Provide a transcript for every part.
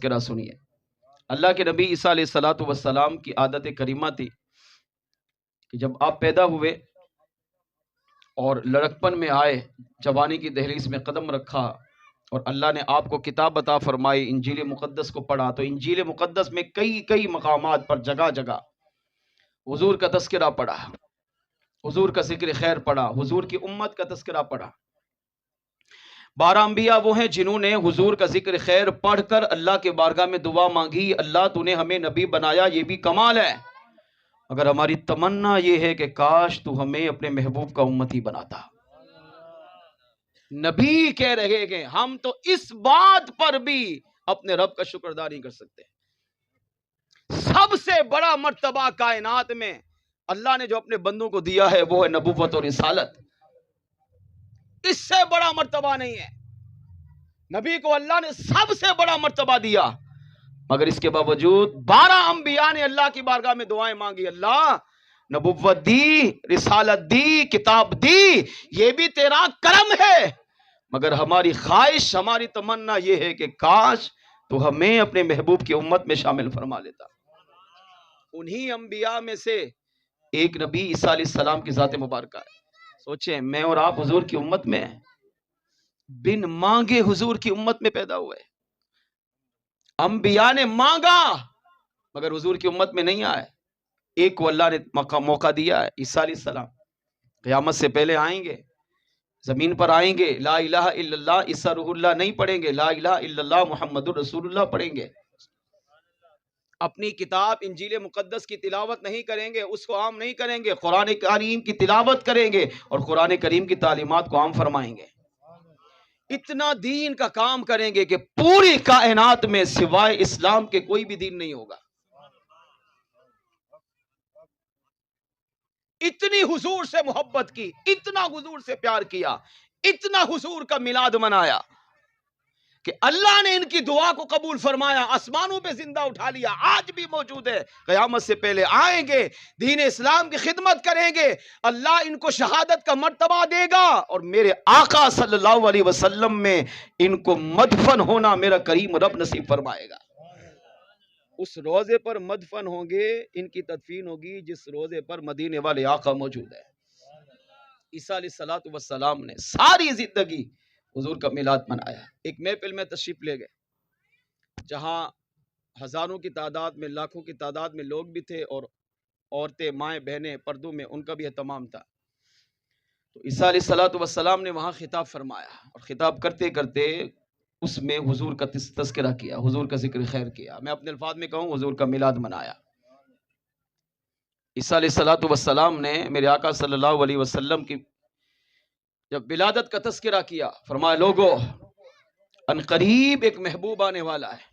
تذکرہ سنیے۔ اللہ کے نبی عیسیٰ علیہ الصلوۃ والسلام کی عادت کریمہ تھی کہ جب آپ پیدا ہوئے اور لڑکپن میں آئے، جوانی کی دہلیز میں قدم رکھا اور اللہ نے آپ کو کتاب عطا فرمائی، انجیل مقدس کو پڑھا، تو انجیل مقدس میں کئی مقامات پر جگہ جگہ حضور کا تذکرہ پڑھا، حضور کا ذکر خیر پڑھا، حضور کی امت کا تذکرہ پڑھا۔ 12 انبیاء وہ ہیں جنہوں نے حضور کا ذکر خیر پڑھ کر اللہ کے بارگاہ میں دعا مانگی، اللہ تو نے ہمیں نبی بنایا، یہ بھی کمال ہے، مگر ہماری تمنا یہ ہے کہ کاش تو ہمیں اپنے محبوب کا امتی بناتا۔ نبی کہہ رہے کہ ہم تو اس بات پر بھی اپنے رب کا شکر ادا نہیں کر سکتے۔ سب سے بڑا مرتبہ کائنات میں اللہ نے جو اپنے بندوں کو دیا ہے وہ ہے نبوت اور رسالت، اس سے بڑا مرتبہ نہیں ہے۔ نبی کو اللہ نے سب سے بڑا مرتبہ دیا، مگر اس کے باوجود 12 انبیاء نے اللہ کی بارگاہ میں دعائیں مانگی، اللہ نبوت دی، رسالت دی، کتاب دی، یہ بھی تیرا کرم ہے، مگر ہماری خواہش، ہماری تمنا یہ ہے کہ کاش تو ہمیں اپنے محبوب کی امت میں شامل فرما لیتا۔ انہی انبیاء میں سے ایک نبی عیسیٰ علیہ السلام کی ذات مبارکہ ہے۔ سوچیں، میں اور آپ حضور کی امت میں ہیں، بن مانگے حضور کی امت میں پیدا ہوئے۔ انبیاء نے مانگا مگر حضور کی امت میں نہیں آئے، ایک کو اللہ نے موقع دیا ہے، عیسیٰ علیہ السلام قیامت سے پہلے آئیں گے، زمین پر آئیں گے، لا الہ الا اللہ عیسیٰ روح اللہ نہیں پڑھیں گے، لا الہ الا اللہ محمد الرسول اللہ پڑھیں گے، اپنی کتاب انجیل مقدس کی تلاوت نہیں کریں گے، اس کو عام نہیں کریں گے، قرآن کریم کی تلاوت کریں گے اور قرآن کریم کی تعلیمات کو عام فرمائیں گے، اتنا دین کا کام کریں گے کہ پوری کائنات میں سوائے اسلام کے کوئی بھی دین نہیں ہوگا۔ اتنی حضور سے محبت کی، اتنا حضور سے پیار کیا، اتنا حضور کا میلاد منایا کہ اللہ نے ان کی دعا کو قبول فرمایا، آسمانوں پہ زندہ اٹھا لیا، آج بھی موجود ہے، قیامت سے پہلے آئیں گے، دین اسلام کی خدمت کریں گے، اللہ ان کو شہادت کا مرتبہ دے گا، اور میرے آقا صلی اللہ علیہ وسلم میں ان کو مدفن ہونا میرا کریم رب نصیب فرمائے گا۔ اس روزے پر مدفن ہوں گے، ان کی تدفین ہوگی جس روزے پر مدینے والے آقا موجود ہے۔ عیسیٰ علیہ الصلوۃ والسلام نے ساری زندگی حضور کا میلاد منایا۔ ایک محفل میں تشریف لے گئے جہاں ہزاروں کی تعداد میں، لاکھوں کی تعداد میں لوگ بھی تھے، اور عورتیں، مائیں، بہنیں پردوں میں، ان کا بھی اہتمام تھا۔ تو عیسیٰ علیہ الصلوۃ والسلام نے وہاں خطاب فرمایا، اور خطاب کرتے کرتے اس میں حضور کا تذکرہ کیا، حضور کا ذکر خیر کیا، میں اپنے الفاظ میں کہوں حضور کا میلاد منایا۔ عیسیٰ علیہ الصلوۃ والسلام نے میرے آقا صلی اللہ علیہ وسلم کی جب ولادت کا تذکرہ کیا، فرمایا لوگو ان قریب ایک محبوب آنے والا ہے،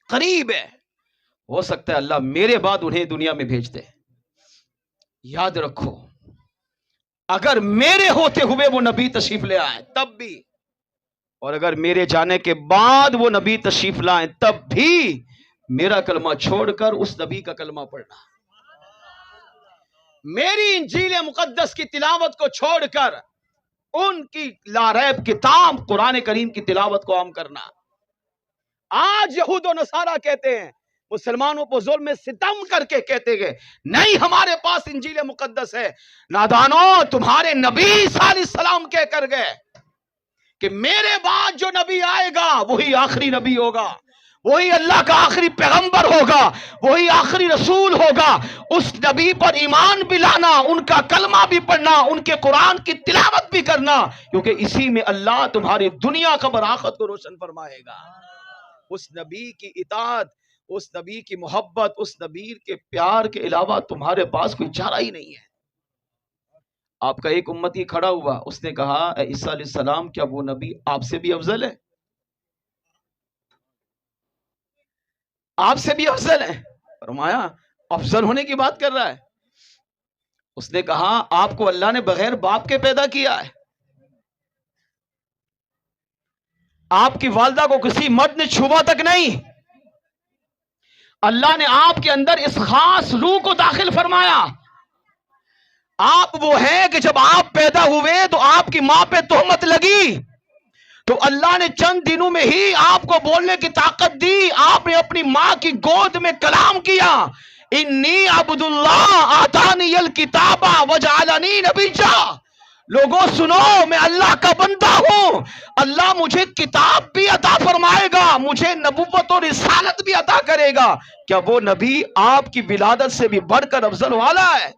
قریب ہے، ہو سکتا ہے اللہ میرے بعد انہیں دنیا میں بھیج دے، یاد رکھو اگر میرے ہوتے ہوئے وہ نبی تشریف لے آئے تب بھی، اور اگر میرے جانے کے بعد وہ نبی تشریف لائیں تب بھی میرا کلمہ چھوڑ کر اس نبی کا کلمہ پڑھنا، میری انجیل مقدس کی تلاوت کو چھوڑ کر ان کی لاریب کتاب قرآن کریم کی تلاوت کو عام کرنا۔ آج یہود و نصارہ کہتے ہیں، مسلمانوں کو ظلم ستم کر کے کہتے گئے نہیں ہمارے پاس انجیل مقدس ہے۔ نادانو، تمہارے نبی عیسیٰ علیہ السلام کہہ کر گئے کہ میرے بعد جو نبی آئے گا وہی آخری نبی ہوگا، وہی اللہ کا آخری پیغمبر ہوگا، وہی آخری رسول ہوگا، اس نبی پر ایمان بھی لانا، ان کا کلمہ بھی پڑھنا، ان کے قرآن کی تلاوت بھی کرنا، کیونکہ اسی میں اللہ تمہاری دنیا قبر آخرت کو روشن فرمائے گا۔ اس نبی کی اطاعت، اس نبی کی محبت، اس نبی کے پیار کے علاوہ تمہارے پاس کوئی چارہ ہی نہیں ہے۔ آپ کا ایک امتی کھڑا ہوا، اس نے کہا اے عیسیٰ علیہ السلام کیا وہ نبی آپ سے بھی افضل ہے؟ آپ سے بھی افضل ہے؟ فرمایا افضل ہونے کی بات کر رہا ہے؟ اس نے کہا آپ کو اللہ نے بغیر باپ کے پیدا کیا ہے، آپ کی والدہ کو کسی مرد نے چھوا تک نہیں، اللہ نے آپ کے اندر اس خاص روح کو داخل فرمایا، آپ وہ ہیں کہ جب آپ پیدا ہوئے تو آپ کی ماں پہ تہمت لگی تو اللہ نے چند دنوں میں ہی آپ کو بولنے کی طاقت دی. آپ نے اپنی ماں کی گود میں کلام کیا, انی عبد اللہ آتانی الکتاب وجعلنی نبیا. لوگوں سنو, میں اللہ کا بندہ ہوں, اللہ مجھے کتاب بھی عطا فرمائے گا, مجھے نبوت اور رسالت بھی عطا کرے گا. کیا وہ نبی آپ کی ولادت سے بھی بڑھ کر افضل والا ہے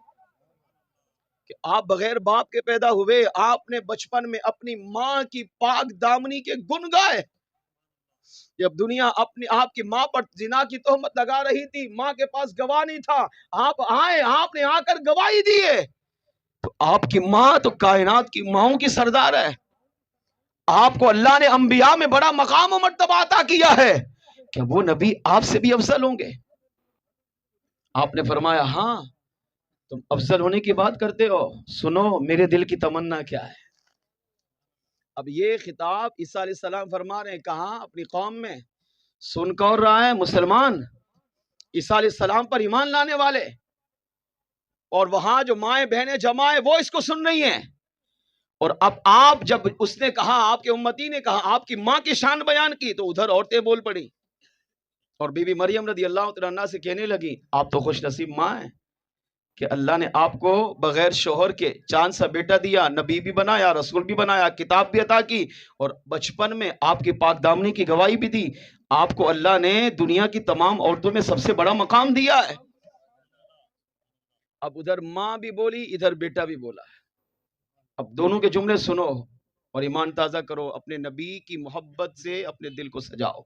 کہ آپ بغیر باپ کے پیدا ہوئے؟ آپ نے بچپن میں اپنی ماں کی پاک دامنی کے گن گائے. جب دنیا اپنی آپ کی ماں پر زنا کی تہمت لگا رہی تھی, ماں کے پاس گواہ نہیں تھا, آپ آئے, آپ نے آ کر گواہی دی ہے. تو آپ کی ماں تو کائنات کی ماؤں کی سردار ہے. آپ کو اللہ نے انبیاء میں بڑا مقام و مرتبہ عطا کیا ہے. کیا وہ نبی آپ سے بھی افضل ہوں گے؟ آپ نے فرمایا ہاں, تم افضل ہونے کی بات کرتے ہو, سنو میرے دل کی تمنا کیا ہے. اب یہ خطاب عیسیٰ علیہ السلام فرما رہے ہیں, کہاں؟ اپنی قوم میں. سن کون رہا ہے؟ مسلمان, عیسیٰ علیہ السلام پر ایمان لانے والے. اور وہاں جو مائیں بہنیں جمع ہیں وہ اس کو سن رہی ہیں. اور اب آپ جب اس نے کہا, آپ کے امتی نے کہا, آپ کی ماں کی شان بیان کی, تو ادھر عورتیں بول پڑی اور بی بی مریم رضی اللہ تعالیٰ عنہا سے کہنے لگی, آپ تو خوش نصیب ماں ہیں کہ اللہ نے آپ کو بغیر شوہر کے چاند سا بیٹا دیا, نبی بھی بنایا, رسول بھی بنایا, کتاب بھی عطا کی, اور بچپن میں آپ کی پاک دامنی کی گواہی بھی دی. آپ کو اللہ نے دنیا کی تمام عورتوں میں سب سے بڑا مقام دیا ہے. اب ادھر ماں بھی بولی, ادھر بیٹا بھی بولا. اب دونوں کے جملے سنو اور ایمان تازہ کرو, اپنے نبی کی محبت سے اپنے دل کو سجاؤ.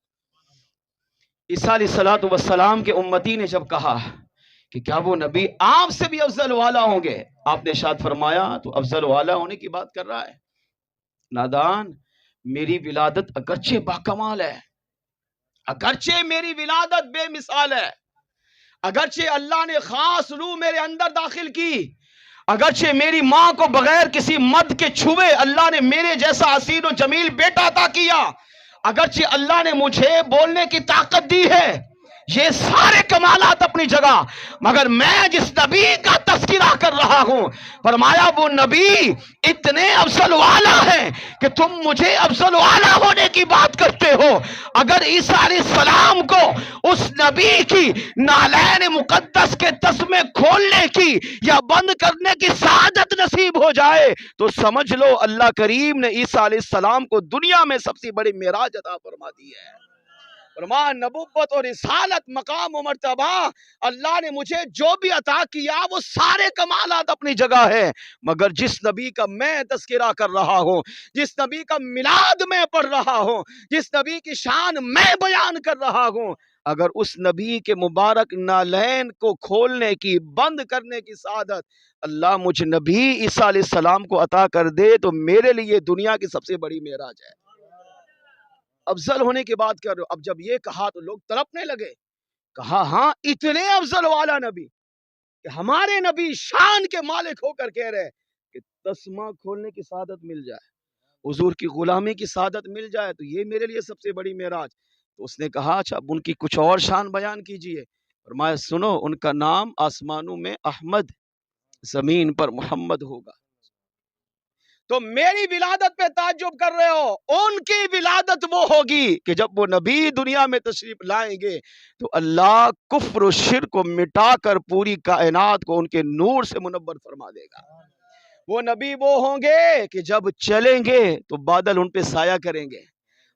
عیسیٰ علیہ السلام کے امتی نے جب کہا کہ کیا وہ نبی آپ سے بھی افضل والا ہوں گے, آپ نے ارشاد فرمایا تو افضل والا ہونے کی بات کر رہا ہے. نادان, میری ولادت اگرچہ باکمال ہے, اگرچہ میری ولادت بے مثال ہے, اگرچہ اللہ نے خاص روح میرے اندر داخل کی, اگرچہ میری ماں کو بغیر کسی مد کے چھوئے اللہ نے میرے جیسا حسین و جمیل بیٹا عطا کیا, اگرچہ اللہ نے مجھے بولنے کی طاقت دی ہے, یہ سارے کمالات اپنی جگہ, مگر میں جس نبی کا تذکرہ کر رہا ہوں, فرمایا وہ نبی اتنے افضل والا ہے کہ تم مجھے افضل والا ہونے کی بات کرتے ہو. اگر عیسیٰ علیہ السلام کو اس نبی کی نالین مقدس کے تسمے کھولنے کی یا بند کرنے کی سعادت نصیب ہو جائے تو سمجھ لو اللہ کریم نے عیسیٰ علیہ السلام کو دنیا میں سب سے بڑی معراج عطا فرما دی ہے. فرمان نبوت اور رسالت مقام و مرتبہ اللہ نے مجھے جو بھی عطا کیا وہ سارے کمالات اپنی جگہ ہے, مگر جس نبی کا میں تذکرہ کر رہا ہوں, جس نبی کا میلاد میں پڑھ رہا ہوں, جس نبی کی شان میں بیان کر رہا ہوں, اگر اس نبی کے مبارک نالین کو کھولنے کی بند کرنے کی سعادت اللہ مجھ نبی عیسیٰ علیہ السلام کو عطا کر دے تو میرے لیے دنیا کی سب سے بڑی معراج ہے. افضل ہونے کی بات کر رہے ہو. اب جب یہ کہا تو لوگ تڑپنے لگے, کہا ہاں اتنے افضل والا نبی کہ ہمارے نبی شان کے مالک ہو کر کہہ رہے کہ تسمہ کھولنے کی سعادت مل جائے, حضور کی غلامی کی سعادت مل جائے تو یہ میرے لیے سب سے بڑی معراج. تو اس نے کہا اچھا اب ان کی کچھ اور شان بیان کیجئے. فرمایا سنو, ان کا نام آسمانوں میں احمد, زمین پر محمد ہوگا. تو میری ولادت پہ تعجب کر رہے ہو, ان کی ولادت وہ ہوگی کہ جب وہ نبی دنیا میں تشریف لائیں گے تو اللہ کفر و شرک کو مٹا کر پوری کائنات کو ان کے نور سے منور فرما دے گا. وہ نبی وہ ہوں گے کہ جب چلیں گے تو بادل ان پہ سایہ کریں گے,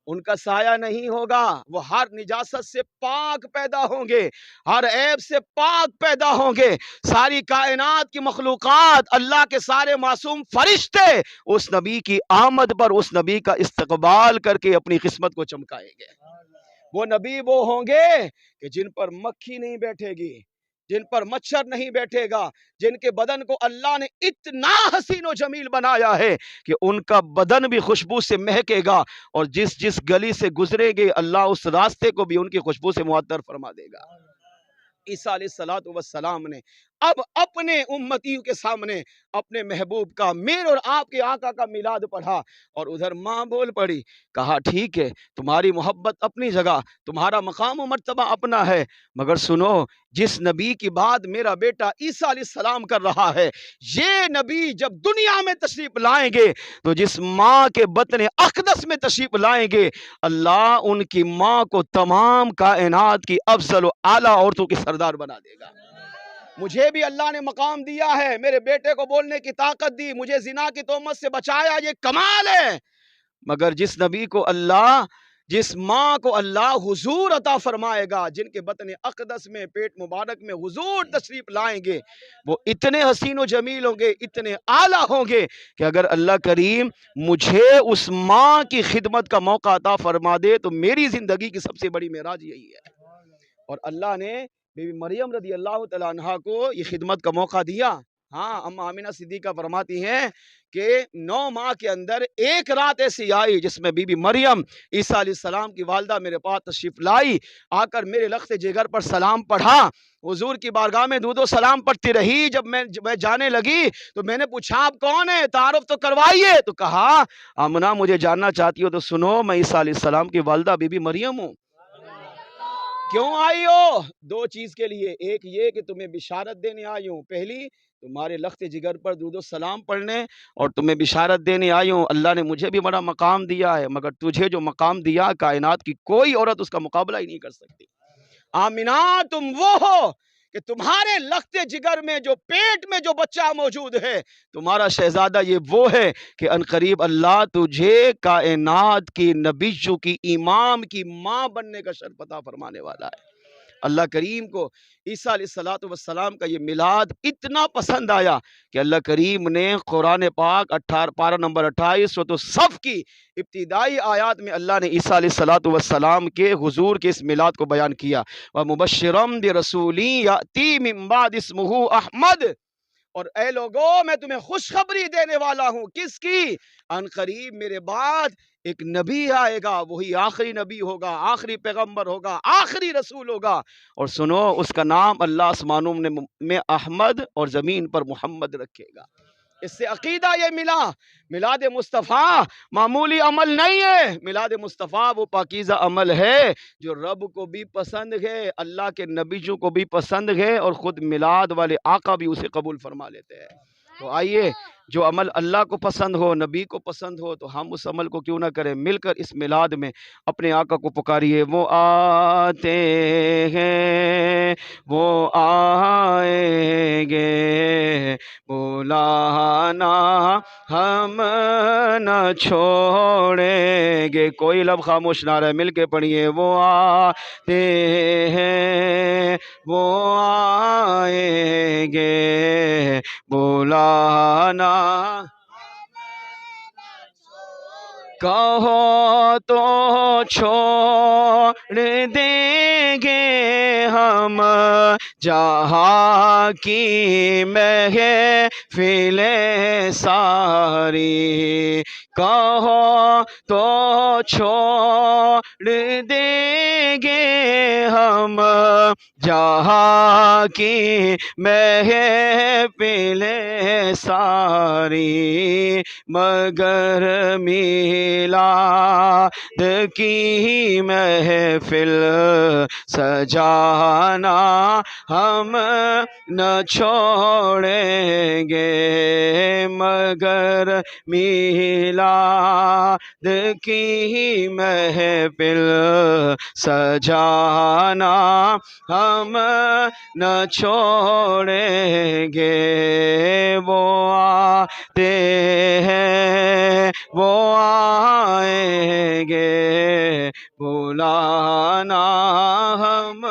ان کا سایہ نہیں ہوگا. وہ ہر نجاست سے پاک پیدا ہوں گے, ہر عیب سے پاک پیدا ہوں گے. ساری کائنات کی مخلوقات, اللہ کے سارے معصوم فرشتے اس نبی کی آمد پر اس نبی کا استقبال کر کے اپنی قسمت کو چمکائیں گے. وہ نبی وہ ہوں گے کہ جن پر مکھی نہیں بیٹھے گی, جن پر مچھر نہیں بیٹھے گا, جن کے بدن کو اللہ نے اتنا حسین و جمیل بنایا ہے کہ ان کا بدن بھی خوشبو سے مہکے گا, اور جس جس گلی سے گزرے گے اللہ اس راستے کو بھی ان کی خوشبو سے معطر فرما دے گا. عیسیٰ علیہ السلام نے اب اپنے امتیوں کے سامنے اپنے محبوب کا، میرے اور آپ کے آقا کا میلاد پڑھا، اور ادھر ماں بول پڑی. کہا ٹھیک ہے، تمہاری محبت اپنی جگہ، تمہارا مقام و مرتبہ اپنا ہے، مگر سنو، جس نبی کی بات میرا بیٹا عیسیٰ علیہ السلام کر رہا ہے، یہ نبی جب دنیا میں تشریف لائیں گے تو جس ماں کے بطن اقدس میں تشریف لائیں گے، اللہ ان کی ماں کو تمام کائنات کی افضل و اعلیٰ عورتوں کے سردار بنا دے گا. مجھے بھی اللہ نے مقام دیا ہے، میرے بیٹے کو بولنے کی طاقت دی، مجھے زنا کی تہمت سے بچایا، یہ کمال ہے. مگر جس نبی کو اللہ، جس ماں کو اللہ حضور عطا فرمائے گا، جن کے بطن اقدس میں، پیٹ مبارک میں حضور تشریف لائیں گے، وہ اتنے حسین و جمیل ہوں گے، اتنے اعلیٰ ہوں گے کہ اگر اللہ کریم مجھے اس ماں کی خدمت کا موقع عطا فرما دے تو میری زندگی کی سب سے بڑی معراج یہی ہے. اور اللہ نے بی بی مریم رضی اللہ تعالیٰ عنہ کو یہ خدمت کا موقع دیا. ہاں، اما آمینہ صدیقہ فرماتی ہیں کہ 9 ماہ کے اندر ایک رات ایسی آئی جس میں بی بی مریم عیسیٰ علیہ السلام کی والدہ میرے پاس تشریف لائی، آ کر میرے لخت جگر پر سلام پڑھا، حضور کی بارگاہ میں درود و سلام پڑھتی رہی. جب میں جانے لگی تو میں نے پوچھا آپ کون ہیں، تعارف تو کروائیے. تو کہا آمنہ مجھے جاننا چاہتی ہو تو سنو، میں عیسیٰ علیہ السلام کی والدہ بی بی مریم ہوں. کیوں آئی ہو؟ 2 چیز کے لیے. ایک یہ کہ تمہیں بشارت دینے آئی ہوں، پہلی تمہارے لخت جگر پر درود و سلام پڑھنے، اور تمہیں بشارت دینے آئی ہوں اللہ نے مجھے بھی بڑا مقام دیا ہے، مگر تجھے جو مقام دیا کائنات کی کوئی عورت اس کا مقابلہ ہی نہیں کر سکتی. آمینہ تم وہ ہو کہ تمہارے لخت جگر میں، جو پیٹ میں جو بچہ موجود ہے، تمہارا شہزادہ یہ وہ ہے کہ عنقریب اللہ تجھے کائنات کی نبیوں کی امام کی ماں بننے کا شرف عطا فرمانے والا ہے. اللہ کریم کو عیسیٰ علیہ السلام کا یہ میلاد اتنا پسند آیا کہ اللہ کریم نے قرآن پاک پارہ نمبر 28 سورۃ الصف کی ابتدائی آیات میں اللہ نے عیسیٰ علیہ السلام کے حضور کے اس میلاد کو بیان کیا. وَمُبَشِّرًا بِرَسُولٍ يَأْتِي مِن بَعْدِ اسْمُهُ احمد. اور اے لوگو میں تمہیں خوشخبری دینے والا ہوں. کس کی؟ عنقریب میرے بعد ایک نبی آئے گا، وہی آخری نبی ہوگا، آخری پیغمبر ہوگا، آخری رسول ہوگا. اور سنو، اس کا نام اللہ آسمانوں میں احمد اور زمین پر محمد رکھے گا. اس سے عقیدہ یہ ملا، میلاد مصطفیٰ معمولی عمل نہیں ہے. میلاد مصطفیٰ وہ پاکیزہ عمل ہے جو رب کو بھی پسند ہے، اللہ کے نبیوں کو بھی پسند ہے، اور خود میلاد والے آقا بھی اسے قبول فرما لیتے ہیں. تو آئیے، جو عمل اللہ کو پسند ہو، نبی کو پسند ہو، تو ہم اس عمل کو کیوں نہ کریں. مل کر اس میلاد میں اپنے آقا کو پکاریے. وہ آتے ہیں، وہ آئیں گے، بلانا ہم نہ چھوڑیں گے. کوئی لب خاموش نہ رہے، مل کے پڑھیے. وہ آتے ہیں، وہ آئیں گے، بلانا کہو تو چھوڑ دیں گے ہم جہاں کی محفل ساری. کہو تو چھوڑ دیں گے ہم جہاں کی محفل ساری، مگر میلاد کی محفل سجانا ہم نہ چھوڑیں گے. مگر میلاد کی محفل سجانا ہم نہ چھوڑیں گے. وہ آتے ہیں، وہ آئیں گے، بلانا ہم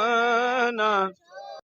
نہ